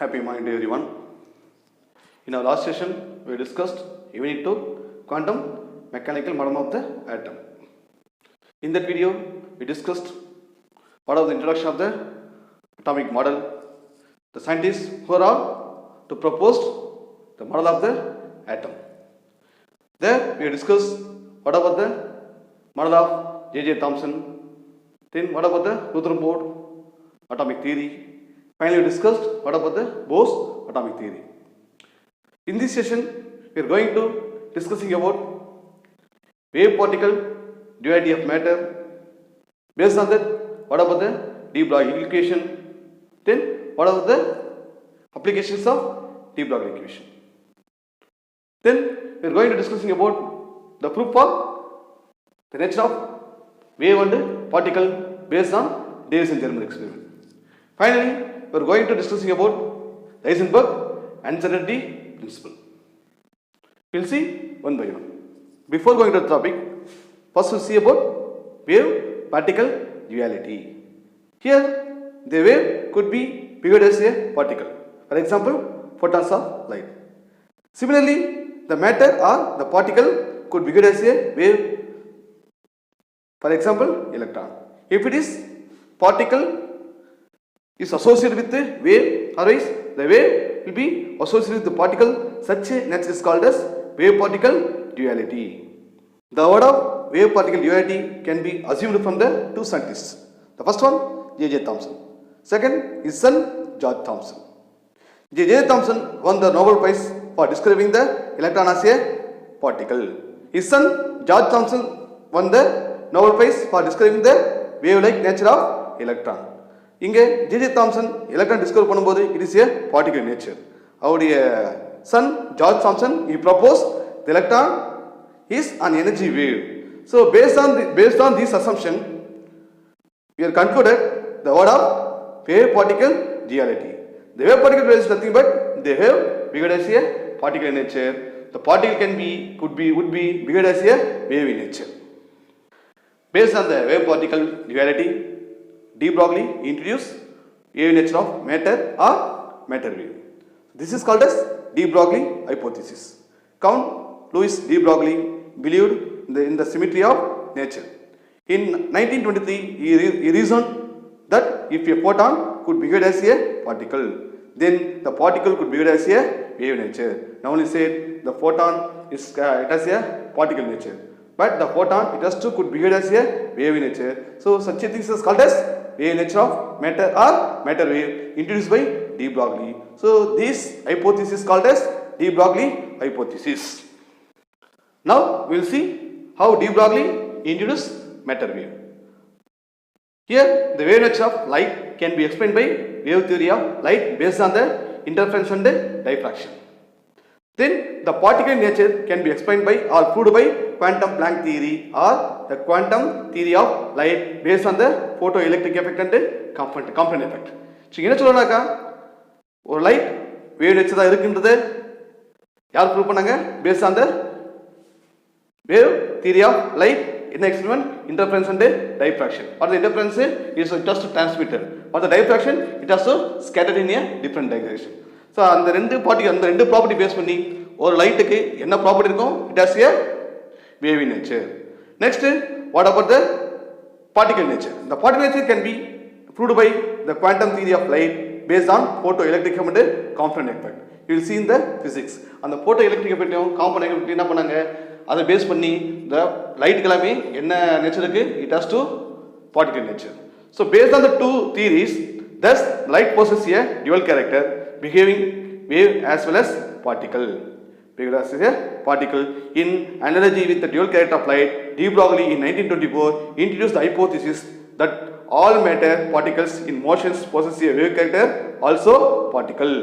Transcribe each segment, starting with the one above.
Happy morning to everyone. In our last session, we discussed unit 2 quantum mechanical model of the atom. In that video, we discussed what was the introduction of the atomic model, the scientists who are all to propose the model of the atom. There, we discussed what about the model of J.J. Thomson, then what about the Rutherford atomic theory. Finally, we discussed what about the Bose atomic theory. In this session, we are going to discussing about wave particle duality of matter. Based on that, what about the de Broglie equation? Then, what about the applications of de Broglie equation? Then, we are going to discussing about the proof of the nature of wave and particle based on Davis and German experiment. Finally, we are going to discussing about the Heisenberg uncertainty principle. We will see one by one. Before going to the topic, first we will see about wave particle duality. Here, the wave could be figured as a particle. For example, photons of light. Similarly, the matter or the particle could be figured as a wave. For example, electron. If it is particle is associated with the wave, otherwise the wave will be associated with the particle. Such a nature is called as wave particle duality. The word of wave particle duality can be assumed from the two scientists. The first one, J.J. Thomson. Second, his son, George Thomson. J.J. Thomson won the Nobel Prize for describing the electron as a particle. His son, George Thomson, won the Nobel Prize for describing the wave-like nature of electron. இங்கே J.J. Thomson electron discover பண்ணும்போது it is a particle in nature. அவருடைய son George Thomson he proposed the electron is an energy wave. So based on this assumption, we are concluded the word of wave particle duality. The wave particle is nothing but they have figured as a particle in nature. The particle would be figured as a wave in nature. Based on the wave particle duality, de Broglie introduced wave nature of matter or matter wave. This is called as de Broglie hypothesis. Count Louis de Broglie believed in the symmetry of nature. In 1923, he reasoned that if a photon could be viewed as a particle, then the particle could be viewed as a wave nature. Now he said the photon it has a particle nature, but the photon it has to could be viewed as a wave nature. So such a thing is called as wave nature of matter or matter wave introduced by de Broglie. So this hypothesis is called as de Broglie hypothesis. Now we will see how de Broglie introduced matter wave. Here the wave nature of light can be explained by wave theory of light based on the interference and diffraction. Then the particle nature can be explained by or proved by quantum Planck theory or the quantum theory of light based on the photoelectric effect and component effect. So என்ன சொல்றாங்க ஒரு light wave nature தான் இருக்குன்றது யார் prove பண்ணாங்க based on the wave theory of light in the experiment interference and diffraction. Or the interference is just transmitted, or the diffraction it also scattered in a different direction. So அந்த ரெண்டு property base பண்ணி ஒரு லைட்டுக்கு என்ன property இருக்கும் it has a wave nature. Next, what about the particle nature? The particle nature can be proved by the quantum theory of light based on photoelectric and component effect. You will see in the physics. அந்த photoelectric effect component effect என்ன பண்ணாங்க அதை base பண்ணி the light எல்லாமே என்ன நேச்சருக்கு it has to particle nature. So based on the two theories, thus light possesses a dual character, behaving wave as well as particle. Because as a particle in analogy with the dual character of light, de Broglie in 1924 introduced the hypothesis that all matter particles in motions possess a wave character, also particle.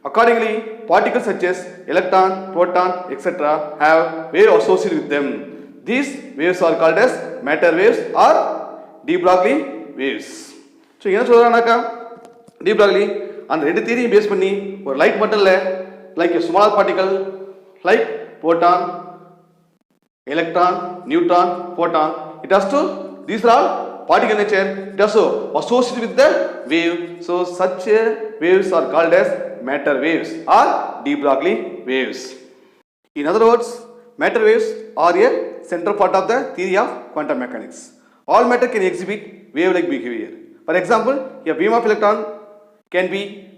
Accordingly, particles such as electron, proton, etc. have wave associated with them. These waves are called as matter waves or de Broglie waves. So என்ன சொல்றானாக்கா de Broglie அந்த ரெண்டு தியரியும் base பண்ணி ஒரு light மட்டும் இல்ல like a small particle like proton, electron, neutron, photon, it has to these are all particle nature, it also associated with the wave. So such waves are called as matter waves or de Broglie waves. In other words, matter waves are a central part of the theory of quantum mechanics. All matter can exhibit wave-like behavior. For example, a beam of electron can be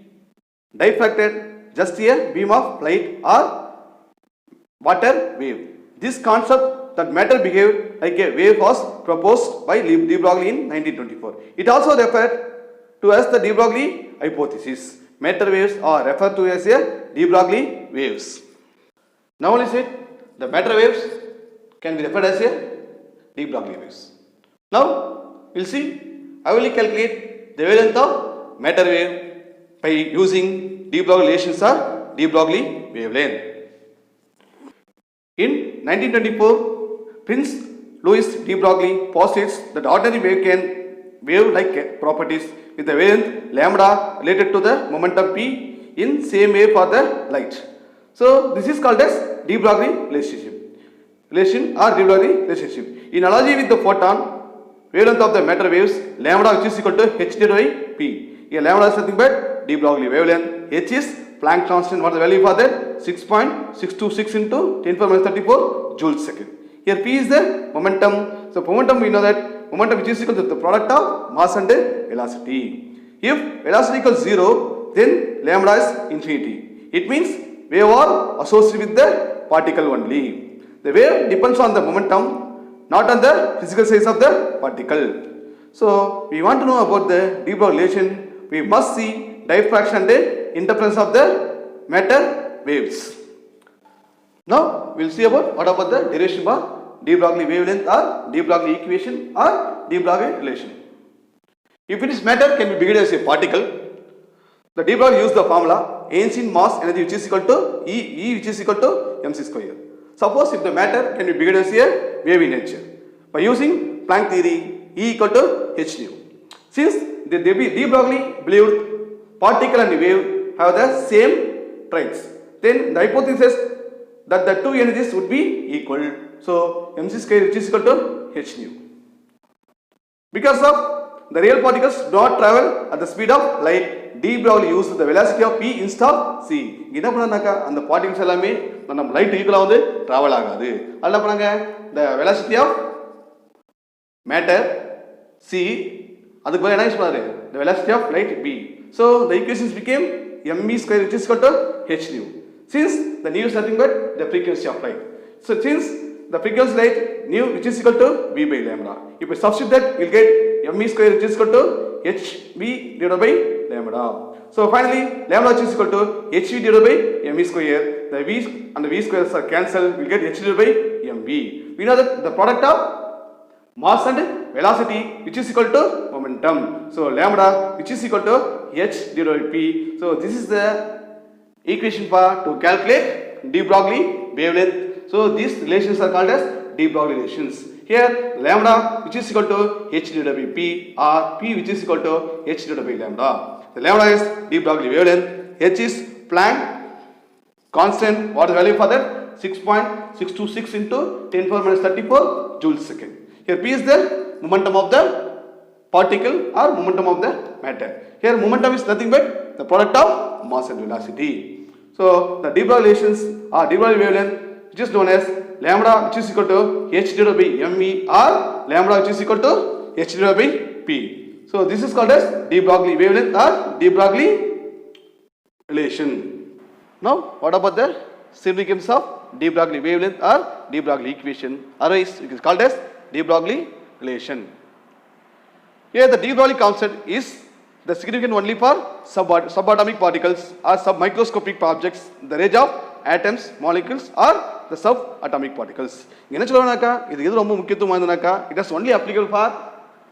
diffracted just a beam of light or water wave. This concept that matter behave like a wave was proposed by de Broglie in 1924. It also referred to as the de Broglie hypothesis. Matter waves are referred to as a de Broglie waves. Now listen, the matter waves can be referred as a de Broglie waves. Now we'll see how will we calculate the wavelength of matter wave by using de Broglie relations or de Broglie wavelength. In 1924, Prince Louis de Broglie posits that ordinary wave can wave-like properties with a wavelength lambda related to the momentum p in same way for the light. So this is called as de Broglie relation or de Broglie relationship. In analogy with the photon, wavelength of the matter waves lambda which is equal to h divided by p. Here lambda is nothing but de Broglie wavelength. H is Planck constant. What is the value for that? 6.626 into 10 power minus 34 joules second. Here p is the momentum. So momentum, we know that momentum which is equal to the product of mass and velocity. If velocity equals 0, then lambda is infinity. It means wave are associated with the particle only. The wave depends on the momentum, not on the physical size of the particle. So we want to know about the de Broglie relation. We must see diffraction and interference of the matter waves. Now we will see about what about the derivation of de Broglie wavelength or de Broglie equation or de Broglie relation. If it is matter can be behaved as a particle, the de Broglie use the formula Einstein mass energy which is equal to E which is equal to mc square. Suppose if the matter can be behaved as a wave in nature by using Planck theory E equal to h nu. Since the de Broglie believed particle and wave have the same traits, then the hypothesis that the two energies would be equal. So mc square which is equal to h nu. Because of the real particles do not travel at the speed of light, de Broglie used the velocity of p instead of c. என்ன பண்ணாங்க அந்த particles எல்லாமே நம்ம light ஈக்குவலா வந்து travel ஆகாது. அதனால என்ன பண்ணாங்க the velocity of matter c அதுக்கு பதிலா என்ன யூஸ் பண்ணாரு the velocity of light b. So the equations became mv square which is equal to h nu. Since the nu is nothing but the frequency of light. So since the frequency of light nu which is equal to v by lambda. If we substitute that, we will get mv square which is equal to hv divided by lambda. So finally, lambda which is equal to hv divided by mv square. The v and the v squares are cancelled. We will get h divided by mv. We know that the product of mass and velocity which is equal to momentum. So lambda which is equal to h divided by p. So this is the equation for to calculate de Broglie wavelength. So these relations are called as de Broglie relations. Here lambda which is equal to h divided by p or p which is equal to h divided by lambda. The lambda is de Broglie wavelength. H is Planck constant. What is the value for that? 6.626 into 10 power minus 34 joules second. Here p is the momentum of the particle or momentum of the matter. Here momentum is nothing but the product of mass and velocity. So the de Broglie relations or de Broglie wavelength which is known as lambda which is equal to h divided by mv or lambda which is equal to h divided by p. So this is called as de Broglie wavelength or de Broglie relation. Now what about the significance of de Broglie wavelength or de Broglie equation? Otherwise it is called as de Broglie relation. Here the de Broglie concept is the significant only for subatomic particles or submicroscopic objects in the range of atoms, molecules or the subatomic particles. என்ன சொல்றாங்கனா இது ரொம்ப முக்கியத்துவமானதுனாக்கா it is only applicable for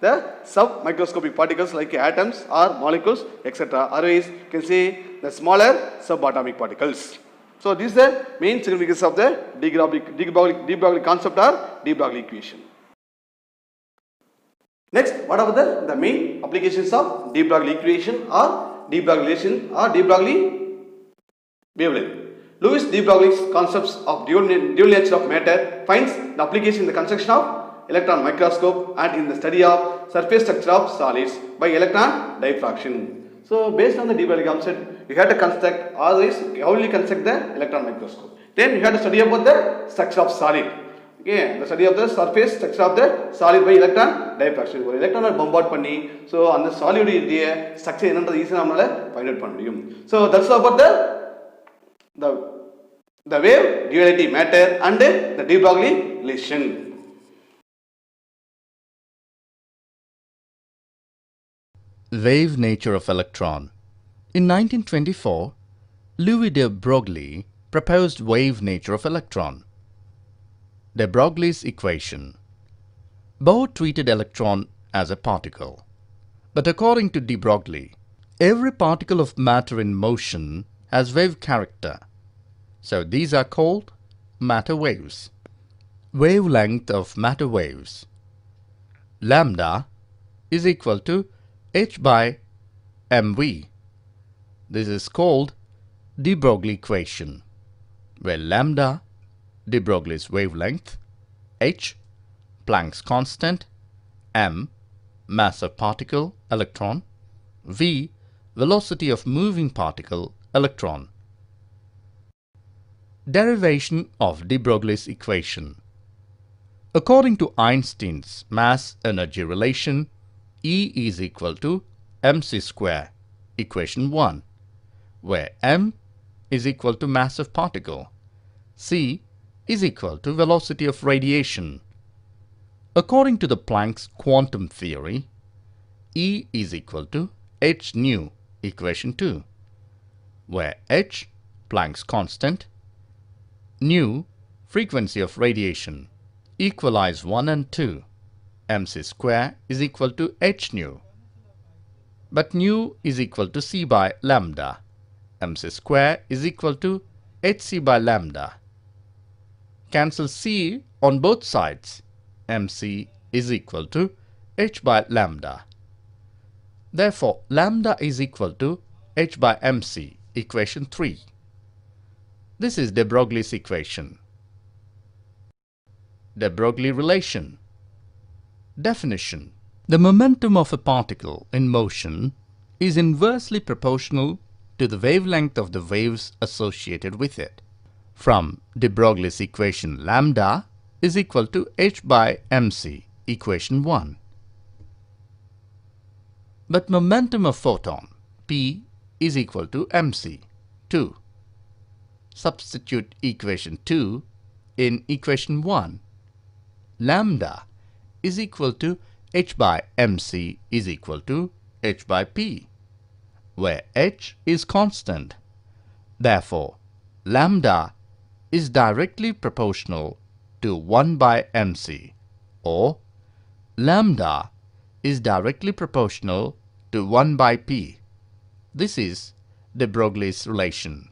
the submicroscopic particles like atoms or molecules etc. Otherwise you can say the smaller subatomic particles. So this is the main significance of the de Broglie concept or de Broglie equation. Next, what are the main applications of de Broglie equation or de Broglie relation or de Broglie wavelength? Louis de Broglie's concepts of dual nature of matter finds the application in the construction of electron microscope and in the study of surface structure of solids by electron diffraction. So based on the de Broglie concept, you have to construct, always how will you construct the electron microscope? Then you have to study about the structure of solid. Okay, the study of the surface structure of the solid by electron diffraction. ஒரு electron bombard பண்ணி so அந்த solid உடைய structure என்னன்றது ஈஸியா நம்மால find out பண்ண முடியும். So that's about the wave duality matter and the de Broglie relation. Wave nature of electron. In 1924, Louis de Broglie proposed wave nature of electron. De Broglie's equation. Bohr treated electron as a particle. But according to de Broglie, every particle of matter in motion has wave character. So these are called matter waves. Wavelength of matter waves. Lambda is equal to h by mv. This is called de Broglie equation, where lambda, de Broglie's wavelength, h, Planck's constant, m, mass of particle, electron, v, velocity of moving particle, electron. Derivation of de Broglie's equation. According to Einstein's mass-energy relation, E is equal to mc square, equation 1, where m is equal to mass of particle, c is equal to velocity of radiation. According to the Planck's quantum theory, E is equal to h nu, equation 2, where h, Planck's constant, nu, frequency of radiation, equalize 1 and 2. mc square is equal to h nu. But nu is equal to c by lambda. mc square is equal to hc by lambda. Cancel c on both sides. mc is equal to h by lambda. Therefore, lambda is equal to h by mc, equation 3. This is de Broglie's equation. De Broglie relation. Definition. The momentum of a particle in motion is inversely proportional to the wavelength of the waves associated with it. From de Broglie's equation, lambda is equal to h by mc, equation 1. But momentum of photon, p, is equal to mc, 2. Substitute equation 2 in equation 1. Lambda is equal to h by mc is equal to h by p, where h is constant. Therefore, lambda is directly proportional to 1 by mc, or lambda is directly proportional to 1 by p. This is de Broglie's relation.